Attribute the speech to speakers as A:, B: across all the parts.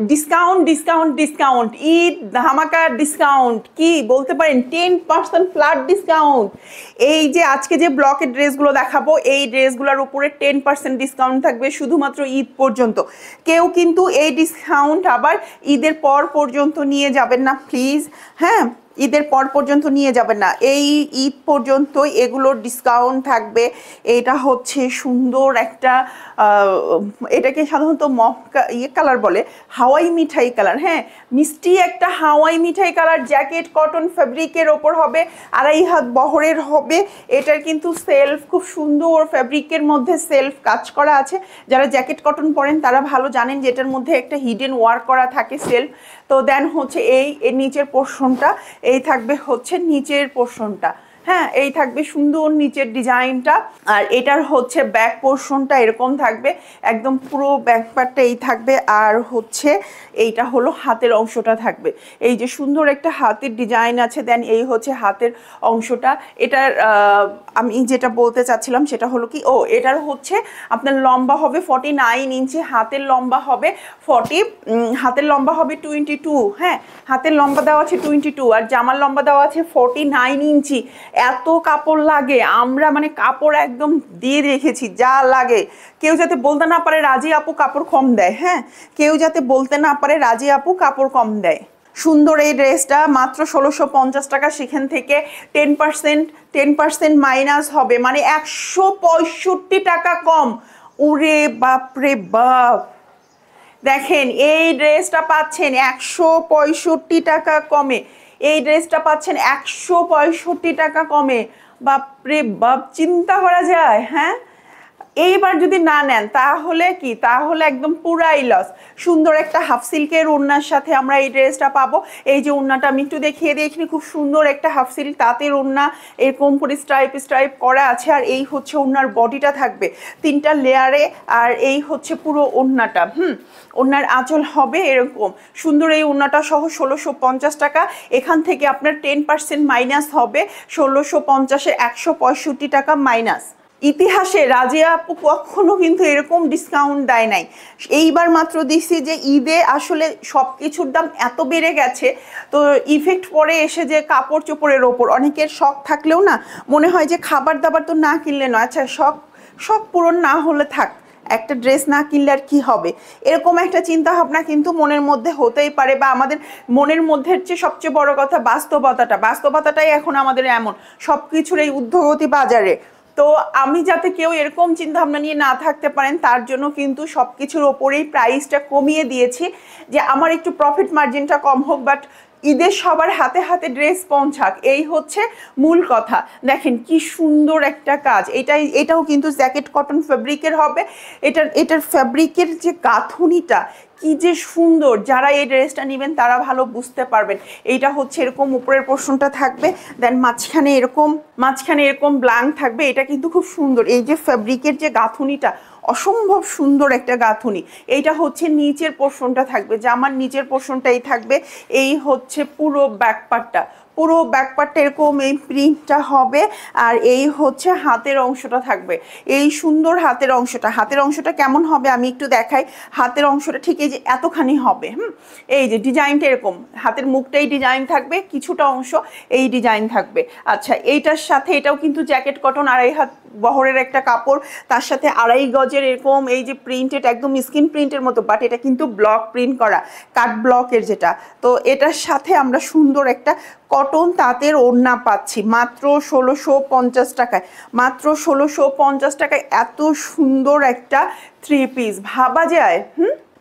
A: Discount discount discount, Eid ধামাকা discount, কি বলতে পারেন 10% ফ্ল্যাট ডিসকাউন্ট। এই যে আজকে যে ব্লকের ড্রেসগুলো দেখাবো এই ড্রেসগুলোর উপরে 10% ডিসকাউন্ট থাকবে শুধুমাত্র ঈদ পর্যন্ত। কেউ কিন্তু এই ডিসকাউন্ট আবার ঈদের পর পর্যন্ত নিয়ে যাবেন না প্লিজ, হ্যাঁ ঈদের পর পর্যন্ত নিয়ে যাবেন না, এই ঈদ পর্যন্ত এগুলোর ডিসকাউন্ট থাকবে। এটা হচ্ছে সুন্দর একটা এটাকে সাধারণত কালার বলে, হাওয়াই মিঠাই কালার, হ্যাঁ মিষ্টি একটা হাওয়াই মিঠাই কালার, জ্যাকেট কটন ফ্যাব্রিকের ওপর হবে, 2.5 হাত বহরের হবে। এটার কিন্তু সেলফ খুব সুন্দর ফ্যাব্রিকের মধ্যে সেলফ কাজ করা আছে। যারা জ্যাকেট কটন পরেন তারা ভালো জানেন যে এটার মধ্যে একটা হিডেন ওয়ার্ক করা থাকে সেলফ। তো দেন হচ্ছে এই নিচের পোর্শনটা, এই থাকবে হচ্ছে নিচের পোর্শনটা, হ্যাঁ এই থাকবে সুন্দর নিচের ডিজাইনটা। আর এটার হচ্ছে ব্যাক পোর্শনটা এরকম থাকবে, একদম পুরো ব্যাক পার্টটা এই থাকবে। আর হচ্ছে এইটা হলো হাতের অংশটা থাকবে, এই যে সুন্দর একটা হাতের ডিজাইন আছে। দেন এই হচ্ছে হাতের অংশটা। এটার আমি যেটা বলতে চাচ্ছিলাম সেটা হলো কি, এটার হচ্ছে আপনার লম্বা হবে 49 ইঞ্চি, হাতের লম্বা হবে 40, হাতের লম্বা হবে 22, হ্যাঁ হাতের লম্বা দেওয়া আছে 22 আর জামার লম্বা দেওয়া আছে 49 ইঞ্চি। এত কাপড় লাগে, আমরা মানে কাপড় একদম দিয়ে রেখেছি যা লাগে। কেউ যাতে বলতে না পারে রাজি আপু কাপড় কম দেয়, হ্যাঁ কেউ যাতে বলতে না পারে রাজি আপু কাপড় কম দেয়। সুন্দর এই ড্রেসটা মাত্র 1650 টাকা, সেখান থেকে 10% মাইনাস হবে, মানে 165 টাকা কম। ওরে বাপরে বাপ, দেখেন এই ড্রেসটা পাচ্ছেন 165 টাকা কমে, এই ড্রেসটা পাচ্ছেন 165 টাকা কমে। বাপরে বাপ, চিন্তা করা যায়, হ্যাঁ এইবার যদি না নেন তাহলে কি, তাহলে একদম পুরাই লস। সুন্দর একটা হাফ সিল্কের ওড়নার সাথে আমরা এই ড্রেসটা পাবো। এই যে ওড়নাটা আমি একটু দেখিয়ে দিই, এখানে খুব সুন্দর একটা হাফ সিল্ক তাঁতের ওড়না এরকম করে স্ট্রাইপ করা আছে। আর এই হচ্ছে ওড়নার বডিটা থাকবে 3টা লেয়ারে, আর এই হচ্ছে পুরো ওড়নাটা, ওড়নার আঁচল হবে এরকম সুন্দর। এই ওড়নাটা সহ 1650 টাকা, এখান থেকে আপনার 10% মাইনাস হবে, 1650-এ 165 টাকা মাইনাস। ইতিহাসে রাজিয়া আপু কখনো কিন্তু এরকম ডিসকাউন্ট দেয় নাই, এইবার মাত্র দিচ্ছি যে ঈদে আসলে সব কিছুর দাম এত বেড়ে গেছে, তো ইফেক্ট পরে এসে যে কাপড় চোপড়ের ওপর অনেকের শখ থাকলেও না মনে হয় যে খাবার দাবার তো না কিনলে নয়, আচ্ছা শখ পূরণ না হলে থাক, একটা ড্রেস না কিনলে আর কি হবে, এরকম একটা চিন্তা ভাবনা কিন্তু মনের মধ্যে হতেই পারে। বা আমাদের মনের মধ্যে চেয়ে সবচেয়ে বড় কথা বাস্তবতাটাই এখন আমাদের এমন, সব কিছুর এই ঊর্ধ্বগতি বাজারে। তো আমি যাতে কেউ এরকম চিন্তা ভাবনা নিয়ে না থাকতে পারেন তার জন্য কিন্তু সব কিছুর ওপরেই প্রাইসটা কমিয়ে দিয়েছি, যে আমার একটু প্রফিট মার্জিনটা কম হোক, বাট ঈদের সবার হাতে হাতে ড্রেস পৌঁছাক, এই হচ্ছে মূল কথা। দেখেন কি সুন্দর একটা কাজ, এটাও কিন্তু জ্যাকেট কটন ফ্যাব্রিকের হবে। এটার ফ্যাব্রিকের যে গাঁথুনিটা কি যে সুন্দর, যারা এই ড্রেসটা নেবেন তারা ভালো বুঝতে পারবেন। এইটা হচ্ছে এরকম উপরের পোর্শনটা থাকবে, দেন মাঝখানে এরকম ব্ল্যাঙ্ক থাকবে। এটা কিন্তু খুব সুন্দর, এই যে ফ্যাব্রিকের যে গাঁথুনিটা অসম্ভব সুন্দর একটা গাঁথুনি। এইটা হচ্ছে নিচের পোর্শনটা থাকবে, জামার নিচের পোর্শনটাই থাকবে। এই হচ্ছে পুরো ব্যাকপার্টটা, এরকম এই প্রিন্টটা হবে। আর এই হচ্ছে হাতের অংশটা থাকবে, এই সুন্দর হাতের অংশটা কেমন হবে আমি একটু দেখাই। হাতের অংশটা ঠিক এই যে এতখানি হবে, এই যে ডিজাইনটা এরকম, হাতের মুখটাই ডিজাইন থাকবে, কিছুটা অংশ এই ডিজাইন থাকবে। আচ্ছা এইটার সাথে এটাও কিন্তু জ্যাকেট কটন 2.5 হাত বহরের একটা কাপড়, তার সাথে 2.5 গজের এরকম এই যে প্রিন্টেড একদম স্কিন প্রিন্টের মতো, বাট এটা কিন্তু ব্লক প্রিন্ট করা, কাট ব্লকের যেটা। তো এটার সাথে আমরা সুন্দর একটা কটন তাঁতের ওড়না পাচ্ছি মাত্র 1650 টাকায়, মাত্র 1650 টাকায় এত সুন্দর একটা 3 পিস। ভাবা যায়?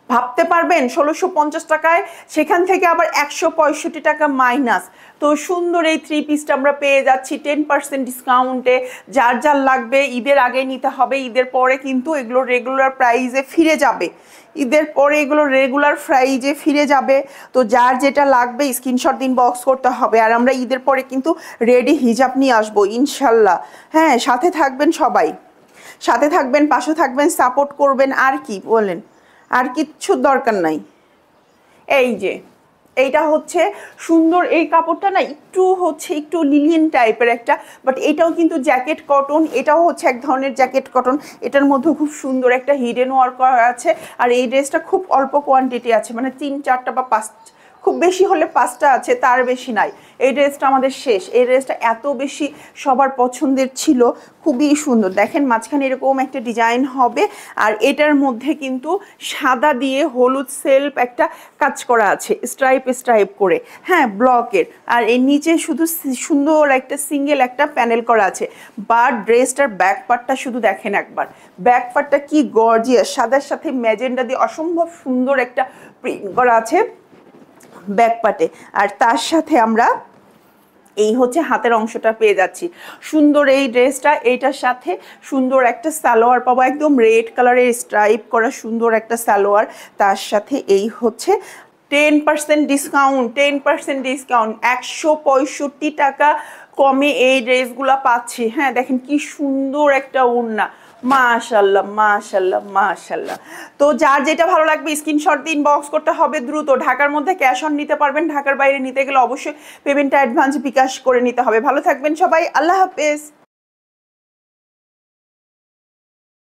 A: ভাবতে পারবেন 1650 টাকায়, সেখান থেকে আবার 165 টাকা মাইনাস। তো সুন্দর এই 3 পিসটা আমরা পেয়ে যাচ্ছি 10% ডিসকাউন্টে। যার লাগবে ঈদের আগে নিতে হবে, ঈদের পরে কিন্তু এগুলো রেগুলার প্রাইসে ফিরে যাবে, তো যার যেটা লাগবে স্ক্রিনশট দিন, বক্স করতে হবে। আর আমরা ঈদের পরে কিন্তু রেডি হিজাব নিয়ে আসবো ইনশাল্লাহ, হ্যাঁ সাথে থাকবেন সবাই, সাথে থাকবেন, পাশে থাকবেন, সাপোর্ট করবেন, আর কি বলেন, আর কিচ্ছু দরকার নাই। এইটা হচ্ছে সুন্দর, এই কাপড়টা না একটু লিলিয়ান টাইপের একটা, বাট এটাও কিন্তু জ্যাকেট কটন, এটাও হচ্ছে এক ধরনের জ্যাকেট কটন। এটার মধ্যে খুব সুন্দর একটা হিডেন ওয়ার্ক করা আছে। আর এই ড্রেসটা খুব অল্প কোয়ান্টিটি আছে, মানে 3-4টা বা 5, খুব বেশি হলে 5টা আছে, তার বেশি নাই। এই ড্রেসটা আমাদের শেষ। এই ড্রেসটা এত বেশি সবার পছন্দের ছিল, খুবই সুন্দর। দেখেন মাঝখানে এরকম একটা ডিজাইন হবে, আর এটার মধ্যে কিন্তু সাদা দিয়ে হলুদ সেলফ একটা কাজ করা আছে স্ট্রাইপ স্ট্রাইপ করে, হ্যাঁ, ব্লকের। আর এর নিচে শুধু সুন্দর একটা সিঙ্গেল একটা প্যানেল করা আছে। বা ড্রেসটার ব্যাক পার্টটা শুধু দেখেন একবার, ব্যাক পার্টটা কি গর্জিয়াস, সাদার সাথে ম্যাজেন্ডা দিয়ে অসম্ভব সুন্দর একটা প্রিন্ট করা আছে ব্যাক পার্টে। আর তার সাথে আমরা এই হচ্ছে হাতের অংশটা পেয়ে যাচ্ছি সুন্দর। এই ড্রেসটা এইটার সাথে সুন্দর একটা সালোয়ার পাবো, একদম রেড কালারের স্ট্রাইপ করা সুন্দর একটা সালোয়ার। তার সাথে এই হচ্ছে 10% ডিসকাউন্ট, 10% ডিসকাউন্ট, 165 টাকা কমে এই ড্রেসগুলো পাচ্ছি। হ্যাঁ, দেখেন কি সুন্দর একটা ওড়না, মাশাল্লাহ মাশাল্লাহ মাশাল্লাহ। তো যার যেটা ভালো লাগবে স্ক্রিনশট দিয়ে ইনবক্স করতে হবে দ্রুত। ঢাকার মধ্যে ক্যাশ অন নিতে পারবেন, ঢাকার বাইরে নিতে গেলে অবশ্যই পেমেন্টটা অ্যাডভান্স বিকাশ করে নিতে হবে। ভালো থাকবেন সবাই, আল্লাহ হাফেজ।